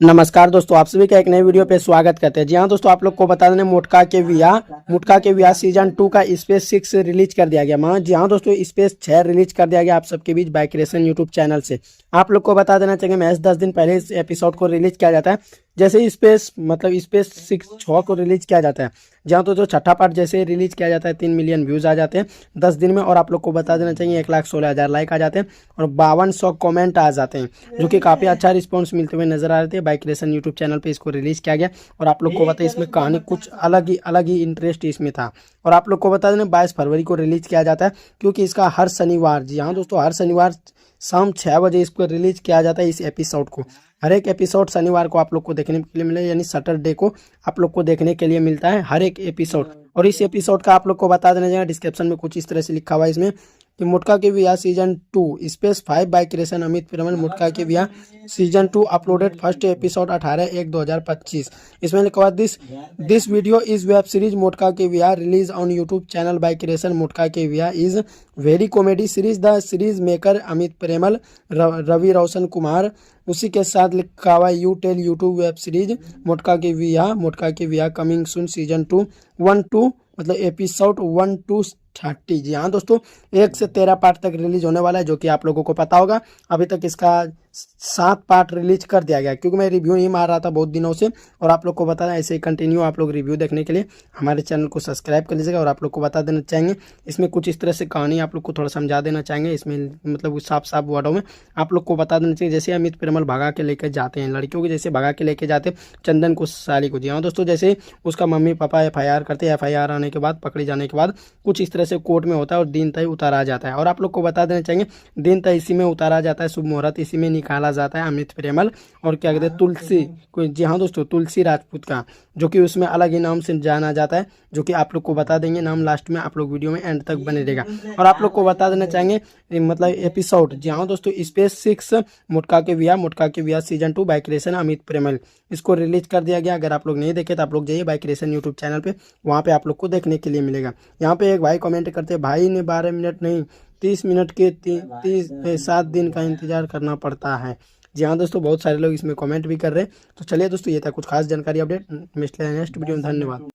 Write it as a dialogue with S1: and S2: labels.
S1: नमस्कार दोस्तों, आप सभी का एक नई वीडियो पे स्वागत करते हैं। जी हाँ दोस्तों, आप लोग को बता दें मुटका के विया सीजन 2 का स्पेस 6 रिलीज कर दिया गया। जी हाँ दोस्तों, स्पेस 6 रिलीज कर दिया गया आप सबके बीच बाइक रेसन यूट्यूब चैनल से। आप लोग को बता देना चाहिए मैच 10 दिन पहले इस एपिसोड को रिलीज किया जाता है। जैसे ही स्पेस 6 को रिलीज किया जाता है, जहाँ तो जो छठा पार्ट जैसे रिलीज किया जाता है 3 मिलियन व्यूज आ जाते हैं 10 दिन में। और आप लोग को बता देना चाहिए 1,16,000 लाइक आ जाते हैं और 5200 कमेंट आ जाते हैं, जो कि काफ़ी अच्छा रिस्पांस मिलते हुए नजर आ रहे थे। बाइक रेसन यूट्यूब चैनल पे इसको रिलीज किया गया और आप लोग को बता इसमें कहानी कुछ अलग ही इंटरेस्ट इसमें था। और आप लोग को बता देना 22 फरवरी को रिलीज किया जाता है, क्योंकि इसका हर शनिवार, जी हाँ दोस्तों, हर शनिवार शाम 6 बजे इसको रिलीज किया जाता है। इस एपिसोड को हर एक एपिसोड शनिवार को आप लोग को देखने के लिए मिले, यानी सैटरडे को आप लोग को देखने के लिए मिलता है हर एक एपिसोड। और इस एपिसोड का आप लोग को बता देना चाहिए डिस्क्रिप्शन में कुछ इस तरह से लिखा हुआ है इसमें कि मुटका के विया सीजन 2 स्पेस 5 बाइक रेसन अमित पिरमल मुटका के विया सीजन 2 अपलोडेड फर्स्ट एपिसोड 18/1/2025। इसमें लिखा हुआ this video is web series मुटका के विया release on YouTube channel bike रेसन मुटका के विया is very comedy series. The series maker Amit Premal, Ravi Roshan Kumar. उसी के साथ लिखा हुआ यू टेल यूट्यूब वेब सीरीज मुटका के विया कमिंग सून सीजन 2 1-2 मतलब एपिसोड 1-30। जी हाँ दोस्तों, 1 से 13 पार्ट तक रिलीज होने वाला है, जो कि आप लोगों को पता होगा। अभी तक इसका 7 पार्ट रिलीज कर दिया गया, क्योंकि मैं रिव्यू नहीं मार रहा था बहुत दिनों से। और आप लोग को बता दें ऐसे ही कंटिन्यू आप लोग रिव्यू देखने के लिए हमारे चैनल को सब्सक्राइब कर लीजिएगा। और आप लोग को बता देना चाहेंगे इसमें कुछ इस तरह से कहानी आप लोग को थोड़ा समझा देना चाहेंगे। इसमें मतलब साफ वर्डों में आप लोग को बता देना चाहिए, जैसे अमित पिरमल भगा के लेकर जाते हैं लड़कियों को, जैसे भगा के लेके जाते चंदन को, साली को। जी हाँ दोस्तों, जैसे उसका मम्मी पापा FIR करते हैं, FIR आने के बाद, पकड़े जाने के बाद कुछ इस तरह से कोर्ट में होता है और दिन तय उतारा जाता है। और आप लोग को बता देना चाहिए दिन तय इसी में उतारा जाता है, शुभ मुहूर्त इसी में निकाला जाता है अमित प्रेमल और क्या कहते हैं तुलसी को। जी हाँ दोस्तों, तुलसी राजपूत का, जो कि उसमें अलग ही नाम से जाना जाता है, जो कि आप लोग को बता देंगे नाम लास्ट में। आप लोग वीडियो में एंड तक बने रहेगा। और आप लोग को बता देना चाहेंगे मतलब एपिसोड, जी हाँ दोस्तों, स्पेस 6 मुटका के विया सीजन 2 बाइक रेसन अमित प्रेमल, इसको रिलीज कर दिया गया। अगर आप लोग नहीं देखे तो आप लोग जाइए बाइक रेसन यूट्यूब चैनल पे, वहाँ पे आप लोग को देखने के लिए मिलेगा। यहाँ पे एक भाई कमेंट करते हैं, भाई ने 12 मिनट नहीं 30 मिनट के 7 दिन का इंतजार करना पड़ता है। जी हाँ दोस्तों, बहुत सारे लोग इसमें कमेंट भी कर रहे हैं। तो चलिए दोस्तों, ये था कुछ खास जानकारी अपडेट। मिलते हैं नेक्स्ट वीडियो में। धन्यवाद।